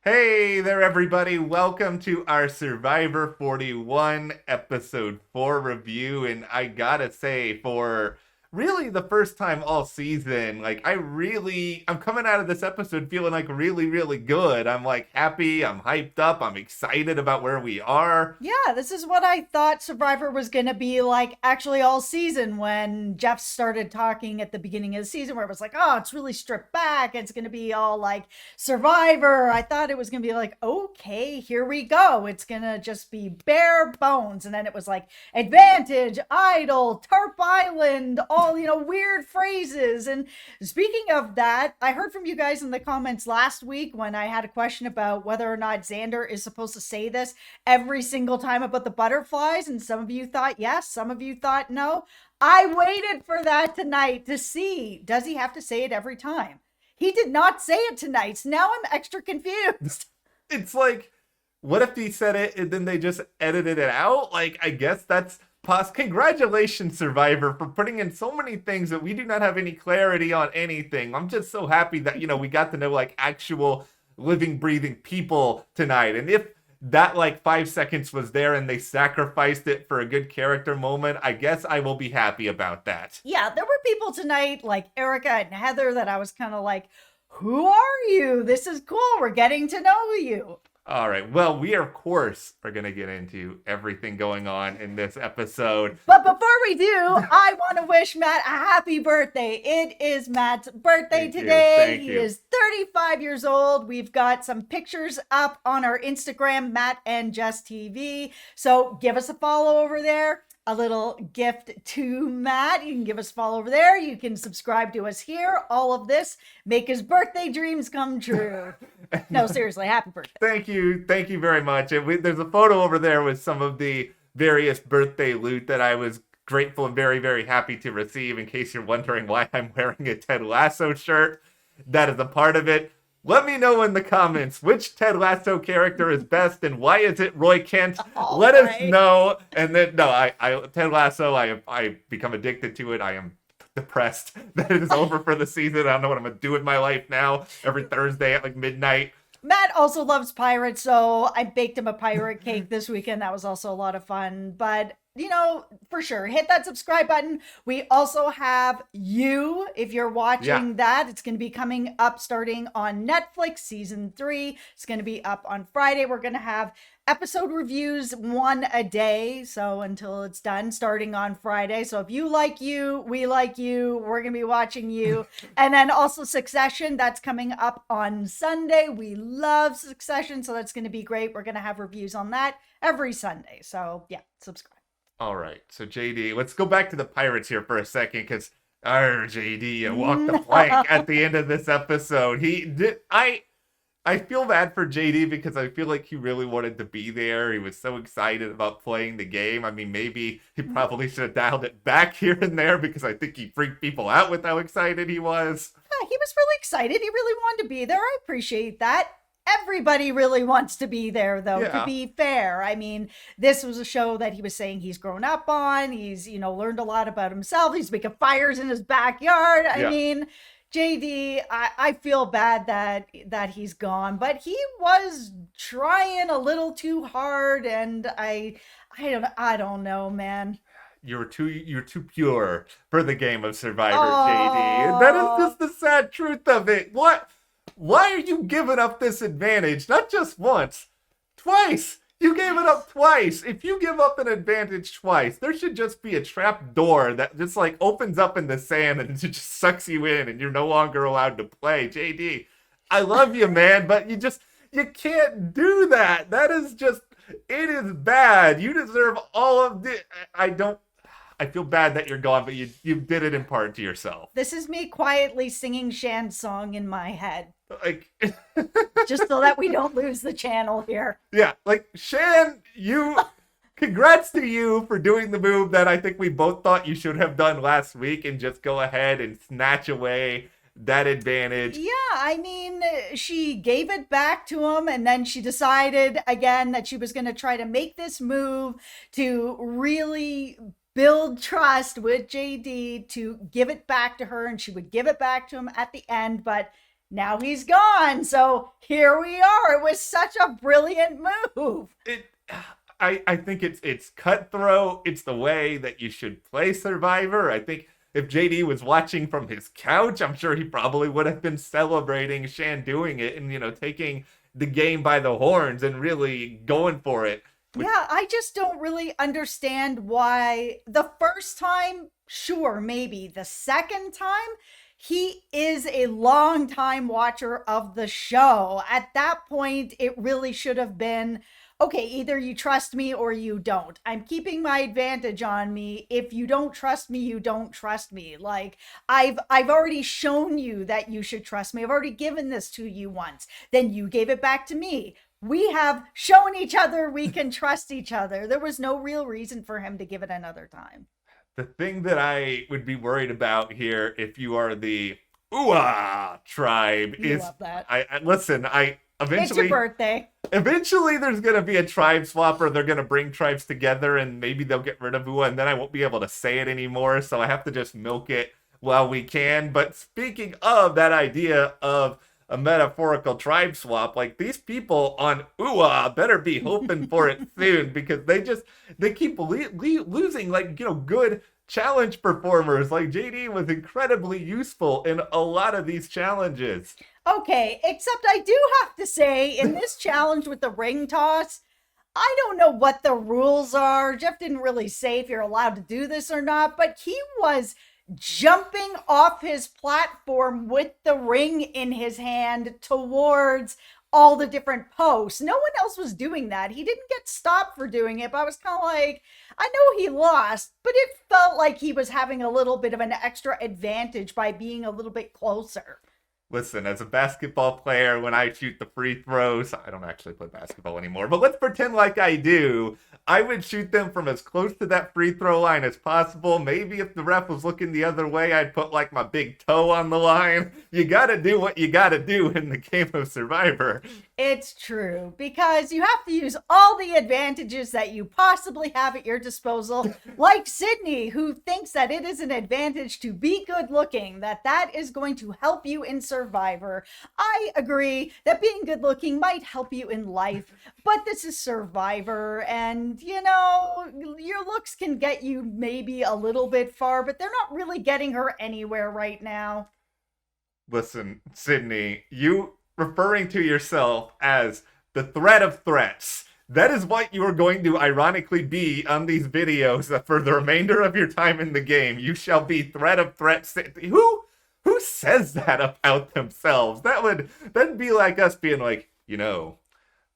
Hey there, everybody. Welcome to our Survivor 41 episode 4 review. And I gotta say, for really the first time all season, I'm coming out of this episode feeling like really, really good. I'm like happy, I'm hyped up, I'm excited about where we are. Yeah, this is what I thought Survivor was going to be like actually all season when Jeff started talking at the beginning of the season, where it was like, oh, it's really stripped back. It's going to be all like Survivor. I thought it was going to be like, okay, here we go. It's going to just be bare bones. And then it was like advantage, idol, tarp island, all, weird phrases. And speaking of that, I heard from you guys in the comments last week when I had a question about whether or not Xander is supposed to say this every single time about the butterflies, and some of you thought yes, some of you thought no. I waited for that tonight to see, does he have to say it every time? He did not say it tonight, so now I'm extra confused. It's like, what if he said it and then they just edited it out? Like, I guess that's congratulations, Survivor, for putting in so many things that we do not have any clarity on anything. I'm just so happy that, we got to know like actual living, breathing people tonight. And if that like 5 seconds was there and they sacrificed it for a good character moment, I guess I will be happy about that. Yeah, there were people tonight like Erica and Heather that I was kind of like, who are you? This is cool. We're getting to know you. All right. Well, we of course are going to get into everything going on in this episode. But before we do, I want to wish Matt a happy birthday. It is Matt's birthday today. Thank He you. is 35 years old. We've got some pictures up on our Instagram, Matt and Jess TV. So give us a follow over there. A little gift to Matt. You can give us a follow over there. You can subscribe to us here. All of this make his birthday dreams come true. No, seriously, happy birthday. Thank you. Thank you very much. There's a photo over there with some of the various birthday loot that I was grateful and very, very happy to receive. In case you're wondering why I'm wearing a Ted Lasso shirt, that is a part of it. Let me know in the comments which Ted Lasso character is best and why is it Roy Kent? Let us know. And then, no, Ted Lasso, I become addicted to it. I am depressed that it is over for the season. I don't know what I'm going to do with my life now every Thursday at like midnight. Matt also loves pirates, so I baked him a pirate cake this weekend. That was also a lot of fun. But, for sure, hit that subscribe button. We also have You, if you're watching that. It's going to be coming up starting on Netflix, season 3. It's going to be up on Friday. We're going to have episode reviews, one a day, so until it's done, starting on Friday. So if you like You, we like You, we're gonna be watching You. And then also Succession, that's coming up on Sunday. We love Succession, so that's gonna be great. We're gonna have reviews on that every Sunday, so yeah, subscribe. All right, so JD, let's go back to the Pirates here for a second, because JD, you walked the plank at the end of this episode. I feel bad for JD because I feel like he really wanted to be there. He was so excited about playing the game. I mean, maybe he probably should have dialed it back here and there because I think he freaked people out with how excited he was. Yeah, he was really excited. He really wanted to be there. I appreciate that. Everybody really wants to be there, though, to be fair. I mean, this was a show that he was saying he's grown up on. He's, learned a lot about himself. He's making fires in his backyard. I mean, JD, I feel bad that he's gone, but he was trying a little too hard, and I don't know, man. You're too pure for the game of Survivor, JD. That is just the sad truth of it. What? Why are you giving up this advantage? Not just once, twice. You gave it up twice. If you give up an advantage twice, there should just be a trap door that just like opens up in the sand and it just sucks you in and you're no longer allowed to play. JD, I love you, man, but you can't do that. That is just, it is bad. You deserve all of the, I feel bad that you're gone, but you did it in part to yourself. This is me quietly singing Shan's song in my head. Like, just so that we don't lose the channel here. Yeah, like Shan, congrats to you for doing the move that I think we both thought you should have done last week and just go ahead and snatch away that advantage. Yeah, I mean, she gave it back to him and then she decided again that she was going to try to make this move to really build trust with JD, to give it back to her, and she would give it back to him at the end, but now he's gone. So here we are. It was such a brilliant move. I think it's cutthroat. It's the way that you should play Survivor. I think if JD was watching from his couch, I'm sure he probably would have been celebrating Shan doing it and, taking the game by the horns and really going for it. Yeah, I just don't really understand why the first time, sure, maybe. The second time, he is a long time watcher of the show. At that point, it really should have been, okay, either you trust me or you don't. I'm keeping my advantage on me. If you don't trust me, you don't trust me. Like, I've already shown you that you should trust me. I've already given this to you once. Then you gave it back to me. We have shown each other we can trust each other. There was no real reason for him to give it another time. The thing that I would be worried about here, if you are the Ooh-ah tribe, You is love that. listen. It's your birthday. Eventually, there's gonna be a tribe swap, or they're gonna bring tribes together, and maybe they'll get rid of Ooh-ah, and then I won't be able to say it anymore. So I have to just milk it while we can. But speaking of that idea of a metaphorical tribe swap, like these people on Ooh-ah better be hoping for it soon, because they keep losing good challenge performers. Like JD was incredibly useful in a lot of these challenges. Okay, except I do have to say, in this challenge with the ring toss, I don't know what the rules are. Jeff didn't really say if you're allowed to do this or not, but he was jumping off his platform with the ring in his hand towards all the different posts. No one else was doing that. He didn't get stopped for doing it, but I was kind of like, I know he lost, but it felt like he was having a little bit of an extra advantage by being a little bit closer. Listen, as a basketball player, when I shoot the free throws, I don't actually play basketball anymore, but let's pretend like I do. I would shoot them from as close to that free throw line as possible. Maybe if the ref was looking the other way, I'd put like my big toe on the line. You gotta do what you gotta do in the game of Survivor. It's true, because you have to use all the advantages that you possibly have at your disposal, like Sydney, who thinks that it is an advantage to be good looking, that is going to help you in Survivor. I agree that being good looking might help you in life, but this is Survivor, and your looks can get you maybe a little bit far, but they're not really getting her anywhere right now. Listen, Sydney, you referring to yourself as the threat of threats. That is what you are going to ironically be on these videos for the remainder of your time in the game. You shall be threat of threats. Who says that about themselves? That'd be like us being like,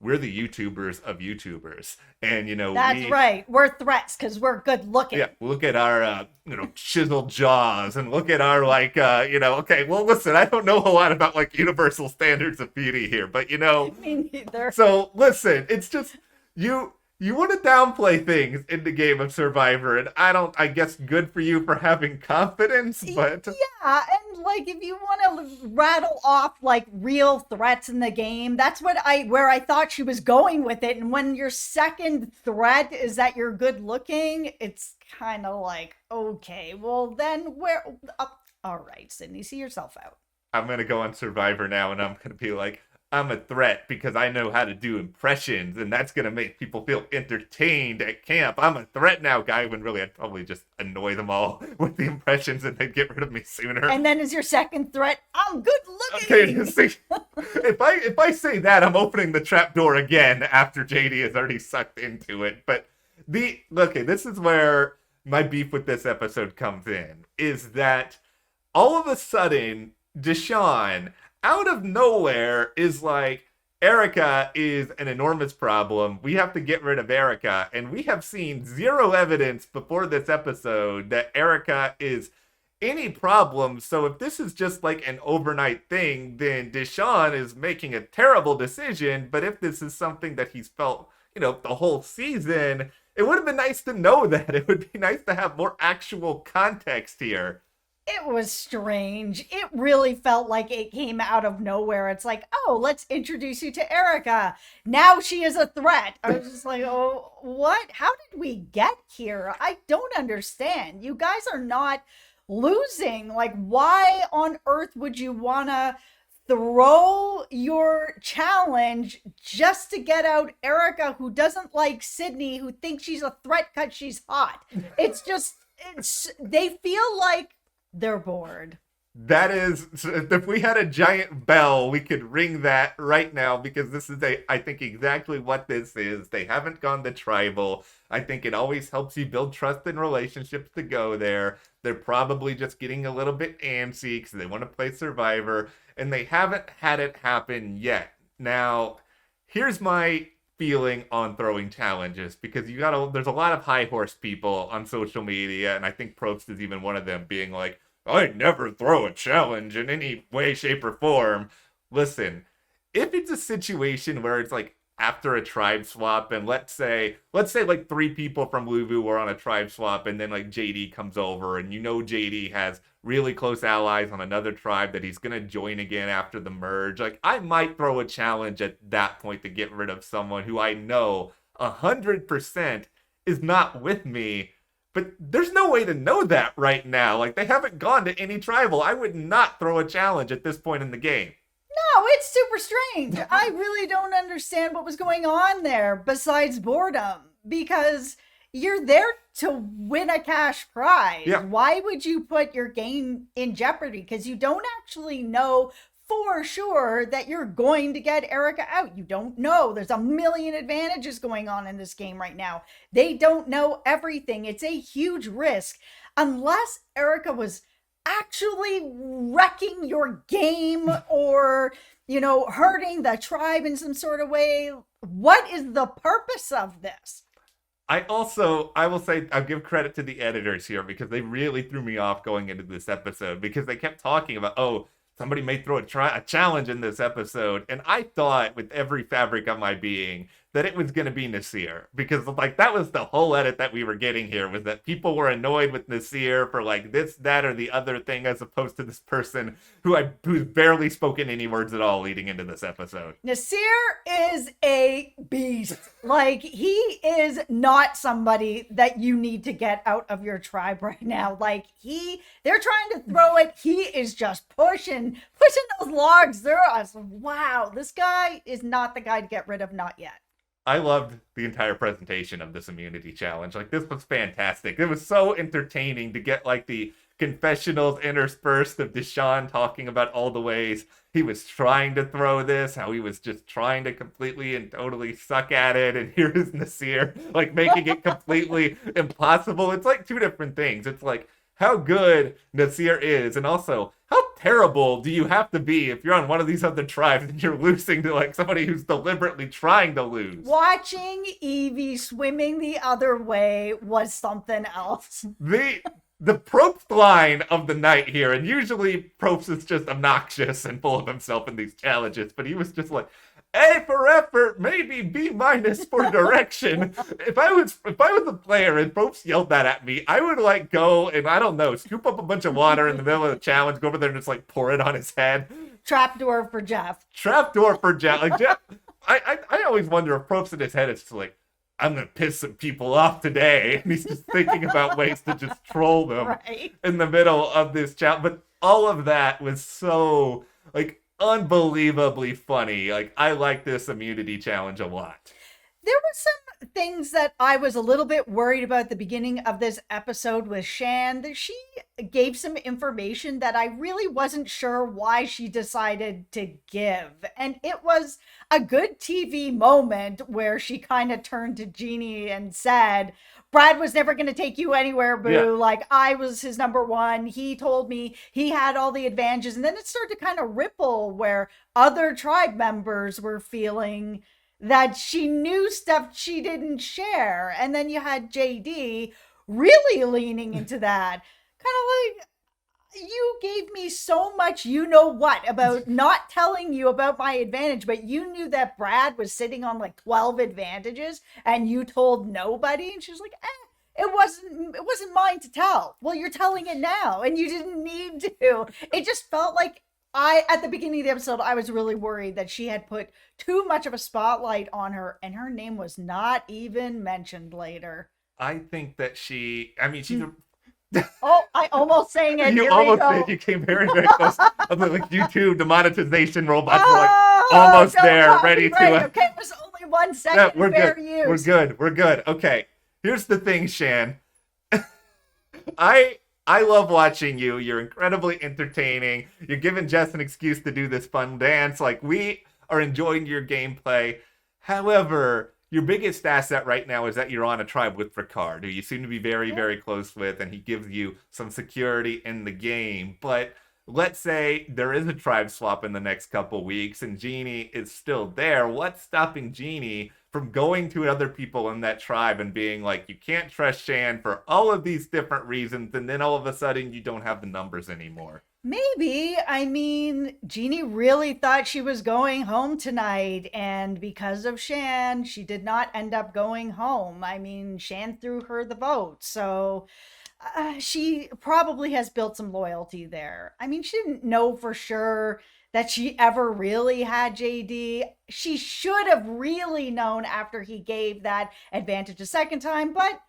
we're the YouTubers of YouTubers. And, That's right. We're threats because we're good looking. Yeah, look at our, chiseled jaws, and look at our, okay, well, listen, I don't know a lot about, universal standards of beauty here, but, Me neither. So, listen, it's just, you want to downplay things in the game of Survivor, and I guess good for you for having confidence, but... Yeah, and if you want to rattle off real threats in the game, that's where I thought she was going with it. And when your second threat is that you're good looking, it's kind of like, okay, well then all right, Sydney, see yourself out. I'm going to go on Survivor now, and I'm going to be like, I'm a threat because I know how to do impressions, and that's going to make people feel entertained at camp. I'm a threat now, guy, when really I'd probably just annoy them all with the impressions and they'd get rid of me sooner. And then as your second threat, I'm good looking. Okay, see, if I say that, I'm opening the trap door again after JD has already sucked into it. But this is where my beef with this episode comes in, is that all of a sudden, Deshawn, out of nowhere, is like, Erica is an enormous problem. We have to get rid of Erica. And we have seen zero evidence before this episode that Erica is any problem. So if this is just an overnight thing, then Deshawn is making a terrible decision. But if this is something that he's felt, the whole season, it would have been nice to know that. It would be nice to have more actual context here. It was strange. It really felt like it came out of nowhere. It's like, oh, let's introduce you to Erica. Now she is a threat. I was just like, oh, what? How did we get here? I don't understand. You guys are not losing. Why on earth would you want to throw your challenge just to get out Erica, who doesn't like Sydney, who thinks she's a threat because she's hot. They feel like they're bored. That is, if we had a giant bell, we could ring that right now because this is I think exactly what this is. They haven't gone to tribal. I think it always helps you build trust in relationships to go there. They're probably just getting a little bit antsy because they want to play Survivor, and they haven't had it happen yet. Now, here's my feeling on throwing challenges because there's a lot of high horse people on social media, and I think Probst is even one of them, being like, I never throw a challenge in any way, shape, or form. Listen, if it's a situation where it's like after a tribe swap, and let's say like 3 people from Luvu were on a tribe swap, and then like JD comes over, and JD has really close allies on another tribe that he's gonna join again after the merge. Like, I might throw a challenge at that point to get rid of someone who I know 100% is not with me. But there's no way to know that right now. Like, they haven't gone to any tribal. I would not throw a challenge at this point in the game. No, it's super strange. I really don't understand what was going on there besides boredom, because you're there to win a cash prize. Yeah. Why would you put your game in jeopardy? Because you don't actually know for sure that you're going to get Erica out. You don't know. There's a million advantages going on in this game right now. They don't know everything. It's a huge risk. Unless Erica was actually wrecking your game or, hurting the tribe in some sort of way, what is the purpose of this? I will say, I'll give credit to the editors here because they really threw me off going into this episode because they kept talking about, somebody may throw a challenge in this episode. And I thought with every fabric of my being that it was going to be Nasir. Because, like, that was the whole edit that we were getting here, was that people were annoyed with Nasir for, like, this, that, or the other thing, as opposed to this person who's barely spoken any words at all leading into this episode. Nasir is a beast. Like, he is not somebody that you need to get out of your tribe right now. Like, they're trying to throw it. He is just pushing those logs through us. Wow, this guy is not the guy to get rid of, not yet. I loved the entire presentation of this immunity challenge. Like, this was fantastic. It was so entertaining to get, like, the confessionals interspersed of Shan talking about all the ways he was trying to throw this, how he was just trying to completely and totally suck at it, and here is Nasir, like, making it completely impossible. It's like 2 different things. It's like how good Nasir is, and also how terrible do you have to be if you're on one of these other tribes and you're losing to, like, somebody who's deliberately trying to lose. Watching Evie swimming the other way was something else. The Probst line of the night here, and usually Probst is just obnoxious and full of himself in these challenges, but he was just like, A for effort, maybe B- for direction. If I was a player and Probst yelled that at me, I would, like, go and, I don't know, scoop up a bunch of water in the middle of the challenge, go over there and just, like, pour it on his head. Trapdoor for Jeff. Like, Jeff, I always wonder if Probst in his head is just like, I'm going to piss some people off today. And he's just thinking about ways to just troll them in the middle of this challenge. But all of that was so, like, unbelievably funny. Like, I like this immunity challenge a lot. There were some things that I was a little bit worried about at the beginning of this episode with Shan. She gave some information that I really wasn't sure why she decided to give. And it was a good TV moment where she kind of turned to Jeannie and said, Brad was never going to take you anywhere, boo. Yeah. Like, I was his number one. He told me he had all the advantages. And then it started to kind of ripple where other tribe members were feeling that she knew stuff she didn't share. And then you had JD really leaning into that. Kind of like, you gave me so much you-know-what about not telling you about my advantage, but you knew that Brad was sitting on like 12 advantages and you told nobody. And she was like, it wasn't mine to tell. Well, you're telling it now and you didn't need to. It just felt like at the beginning of the episode, I was really worried that she had put too much of a spotlight on her and her name was not even mentioned later. I think that she's Oh, I almost sang it. You Here we almost go. did. You came very, very close. I'm like YouTube, the monetization robots were like Oh, almost no there, ready copyright. to. Okay, it was only 1 Yeah, second. we're good. Fair We're use. good. We're good. Okay. Here's the thing, Shan. I love watching you. You're incredibly entertaining. You're giving Jess an excuse to do this fun dance. Like we are enjoying your gameplay. However, your biggest asset right now is that you're on a tribe with Ricard, who you seem to be very, Yep. very close with, and he gives you some security in the game. But let's say there is a tribe swap in the next couple weeks and Genie is still there. What's stopping Genie from going to other people in that tribe and being like, you can't trust Shan for all of these different reasons, and then all of a sudden you don't have the numbers anymore? Maybe. I mean, Jeannie really thought she was going home tonight, and because of Shan, she did not end up going home. I mean, Shan threw her the vote, so she probably has built some loyalty there. I mean, she didn't know for sure that she ever really had JD. She should have really known after he gave that advantage a second time, but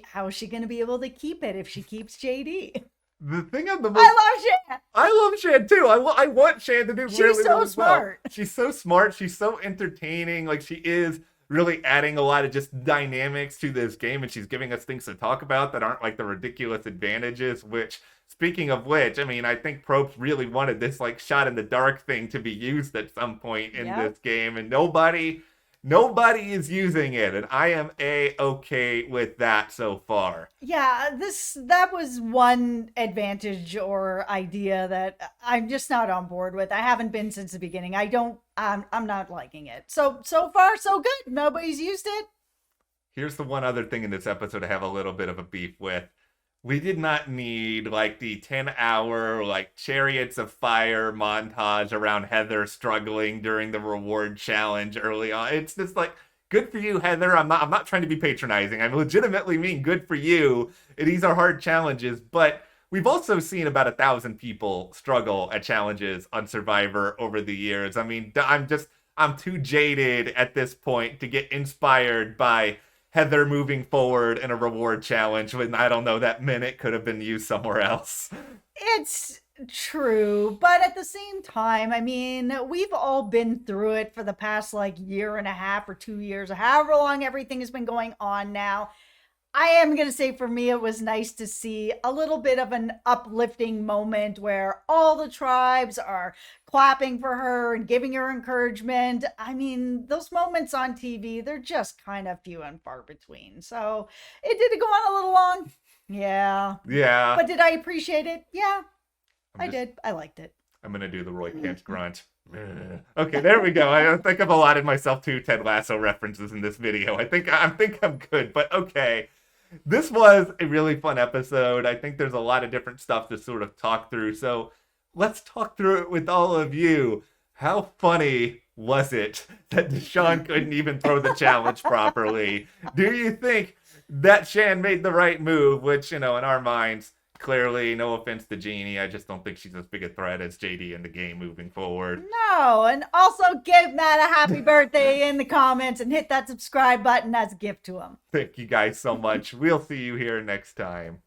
how is she going to be able to keep it if she keeps JD? The thing of the most, I love Shan. I love Shan too. I want Shan to do She's really, so really well. smart. She's so smart. She's so entertaining. Like she is really adding a lot of just dynamics to this game, and she's giving us things to talk about that aren't like the ridiculous advantages. Which, speaking of which, I mean, I think Probst really wanted this like shot in the dark thing to be used at some point in Yep. this game, and nobody is using it, and I am okay with that so far. Yeah, that was one advantage or idea that I'm just not on board with. I haven't been since the beginning. I'm not liking it. So far so good. Nobody's used it. Here's the one other thing in this episode I have a little bit of a beef with. We did not need like the 10-hour like Chariots of Fire montage around Heather struggling during the reward challenge early on. It's just like, good for you, Heather. I'm not trying to be patronizing. I legitimately mean good for you. These are hard challenges, but we've also seen about 1,000 people struggle at challenges on Survivor over the years. I mean, I'm too jaded at this point to get inspired by Heather moving forward in a reward challenge when, I don't know, that minute could have been used somewhere else. It's true, but at the same time, I mean, we've all been through it for the past like year and a half or 2 years, or however long everything has been going on now. I am going to say for me, it was nice to see a little bit of an uplifting moment where all the tribes are clapping for her and giving her encouragement. I mean, those moments on TV, they're just kind of few and far between. So it did go on a little long. Yeah. Yeah. But did I appreciate it? Yeah, I just- did. I liked it. I'm gonna do the Roy Kent grunt. Okay, there we go. I think I've allotted myself 2 Ted Lasso references in this video. I think I'm good, but okay. This was a really fun episode. I think there's a lot of different stuff to sort of talk through. So let's talk through it with all of you. How funny was it that Deshaun couldn't even throw the challenge properly? Do you think that Shan made the right move, which, in our minds, clearly, no offense to Jeannie, I just don't think she's as big a threat as JD in the game moving forward. No, and also give Matt a happy birthday in the comments and hit that subscribe button as a gift to him. Thank you guys so much. We'll see you here next time.